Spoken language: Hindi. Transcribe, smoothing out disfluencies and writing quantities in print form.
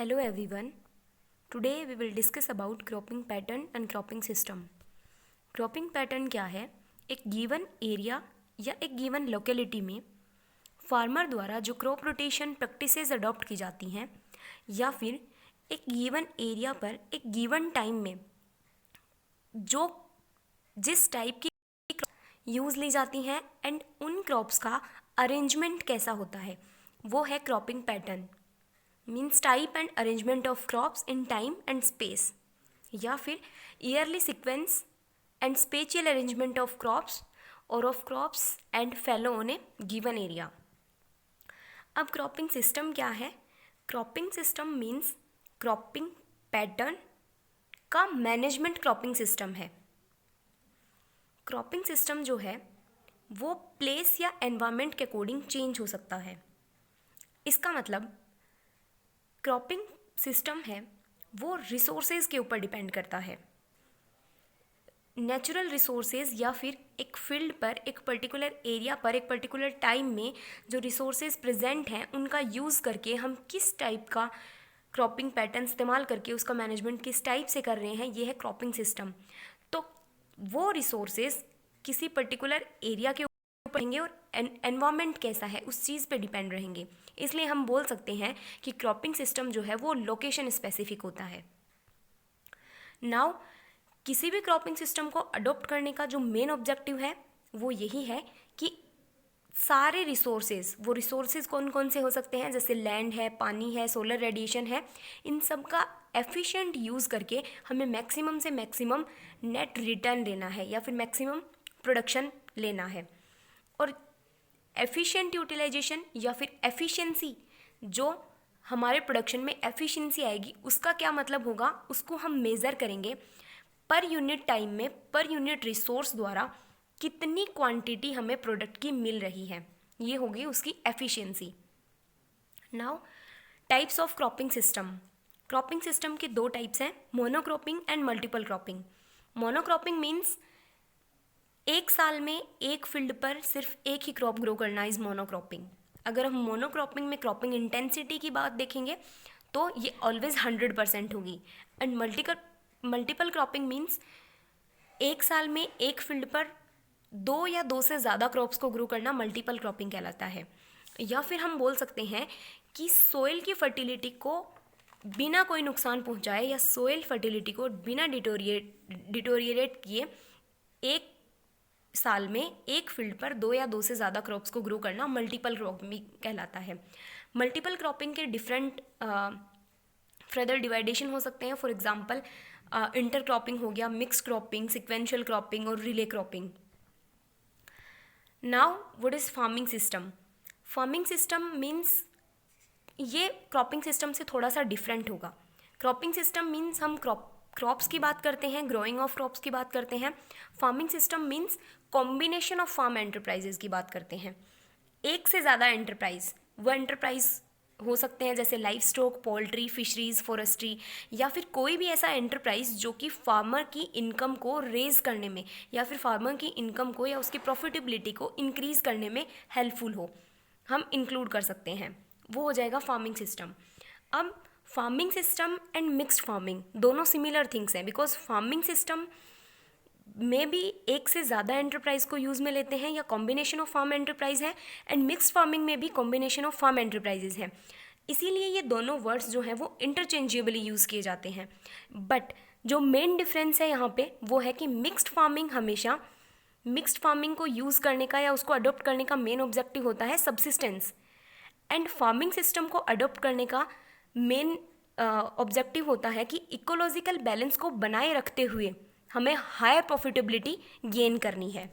Hello everyone. Today we will discuss about cropping pattern and cropping system. Cropping pattern क्या है? एक गिवन एरिया या एक गिवन लोकेलिटी में फार्मर द्वारा जो क्रॉप रोटेशन प्रैक्टिसेस अडॉप्ट की जाती हैं या फिर एक गिवन एरिया पर एक गिवन टाइम में जो जिस टाइप की यूज़ ली जाती हैं एंड उन क्रॉप्स का अरेंजमेंट कैसा होता है, वो है cropping pattern. Means type and arrangement of crops in time and space, या फिर yearly sequence and spatial arrangement of crops और of crops and fallow on a given area. अब क्रॉपिंग सिस्टम क्या है? Cropping system means cropping pattern का मैनेजमेंट क्रॉपिंग सिस्टम है. क्रॉपिंग सिस्टम जो है वो प्लेस या एनवायरनमेंट के अकॉर्डिंग चेंज हो सकता है. इसका मतलब क्रॉपिंग सिस्टम है वो रिसोर्सेज के ऊपर डिपेंड करता है. नेचुरल रिसोर्सेज या फिर एक फील्ड पर, एक पर्टिकुलर एरिया पर, एक पर्टिकुलर टाइम में जो रिसोर्सेज प्रेजेंट हैं उनका यूज़ करके हम किस टाइप का क्रॉपिंग पैटर्न इस्तेमाल करके उसका मैनेजमेंट किस टाइप से कर रहे हैं, ये है क्रॉपिंग सिस्टम. तो वो रिसोर्सेज किसी पर्टिकुलर एरिया के ऊपर रहेंगे और एनवायरनमेंट कैसा है उस चीज़ पे डिपेंड रहेंगे. इसलिए हम बोल सकते हैं कि क्रॉपिंग सिस्टम जो है वो लोकेशन स्पेसिफिक होता है. नाउ किसी भी क्रॉपिंग सिस्टम को अडॉप्ट करने का जो मेन ऑब्जेक्टिव है वो यही है कि सारे रिसोर्सेज, वो रिसोर्सेज कौन कौन से हो सकते हैं, जैसे लैंड है, पानी है, सोलर रेडिएशन है, इन सब का एफिशिएंट यूज़ करके हमें मैक्सिमम से मैक्सिमम नेट रिटर्न लेना है या फिर मैक्सिमम प्रोडक्शन लेना है. और एफिशिएंट यूटिलाइजेशन या फिर एफिशिएंसी, जो हमारे प्रोडक्शन में एफिशिएंसी आएगी उसका क्या मतलब होगा, उसको हम मेज़र करेंगे पर यूनिट टाइम में, पर यूनिट रिसोर्स द्वारा कितनी क्वांटिटी हमें प्रोडक्ट की मिल रही है, ये होगी उसकी efficiency. Now types of cropping system. Cropping system के दो टाइप्स हैं, monocropping and multiple cropping. Monocropping means एक साल में एक फील्ड पर सिर्फ एक ही क्रॉप ग्रो करना इज मोनोक्रॉपिंग. अगर हम मोनोक्रॉपिंग में क्रॉपिंग इंटेंसिटी की बात देखेंगे तो ये ऑलवेज 100% होगी. एंड मल्टीपल क्रॉपिंग मीन्स एक साल में एक फील्ड पर दो या दो से ज़्यादा क्रॉप्स को ग्रो करना मल्टीपल क्रॉपिंग कहलाता है. या फिर हम बोल सकते हैं कि सोइल की फर्टिलिटी को बिना कोई नुकसान पहुंचाए या सोइल फर्टिलिटी को बिना डिटोरिएट किए एक साल में एक फील्ड पर दो या दो से ज़्यादा क्रॉप्स को ग्रो करना मल्टीपल क्रॉपिंग कहलाता है. मल्टीपल क्रॉपिंग के डिफरेंट फर्दर डिवाइडेशन हो सकते हैं. फॉर एग्जांपल इंटर क्रॉपिंग हो गया, मिक्स क्रॉपिंग, सिक्वेंशियल क्रॉपिंग और relay cropping. Now what is farming system? Farming system means ये क्रॉपिंग सिस्टम से थोड़ा सा डिफरेंट होगा. क्रॉपिंग सिस्टम मीन्स हम क्रॉप्स की बात करते हैं, ग्रोइंग ऑफ क्रॉप्स की बात करते हैं. Farming system means combination of farm enterprises की बात करते हैं. एक से ज़्यादा एंटरप्राइज, वो एंटरप्राइज हो सकते हैं जैसे life stock, poultry, fisheries, forestry, या फिर कोई भी ऐसा एंटरप्राइज जो कि फार्मर की इनकम को रेज करने में या फिर फार्मर की इनकम को या उसकी प्रॉफिटेबिलिटी को इंक्रीज करने में हेल्पफुल हो, हम इंक्लूड कर सकते हैं. वो हो जाएगा फार्मिंग सिस्टम. अब farming system and mixed farming दोनों सिमिलर थिंग्स हैं, बिकॉज फार्मिंग सिस्टम में भी एक से ज़्यादा एंटरप्राइज को यूज़ में लेते हैं या कॉम्बिनेशन ऑफ फार्म एंटरप्राइज है, एंड मिक्स्ड फार्मिंग में भी कॉम्बिनेशन ऑफ फार्म एंटरप्राइजेज हैं. इसीलिए ये दोनों वर्ड्स जो हैं वो इंटरचेंजेबली यूज़ किए जाते हैं. बट जो मेन डिफरेंस है यहाँ पे वो है कि मिक्स्ड फार्मिंग हमेशा मिक्स्ड फार्मिंग को यूज़ करने का या उसको अडोप्ट करने का मेन ऑब्जेक्टिव होता है सब्सिस्टेंस, एंड फार्मिंग सिस्टम को अडोप्ट करने का मेन ऑब्जेक्टिव होता है कि इकोलॉजिकल बैलेंस को बनाए रखते हुए हमें हायर प्रॉफिटेबिलिटी गेन करनी है.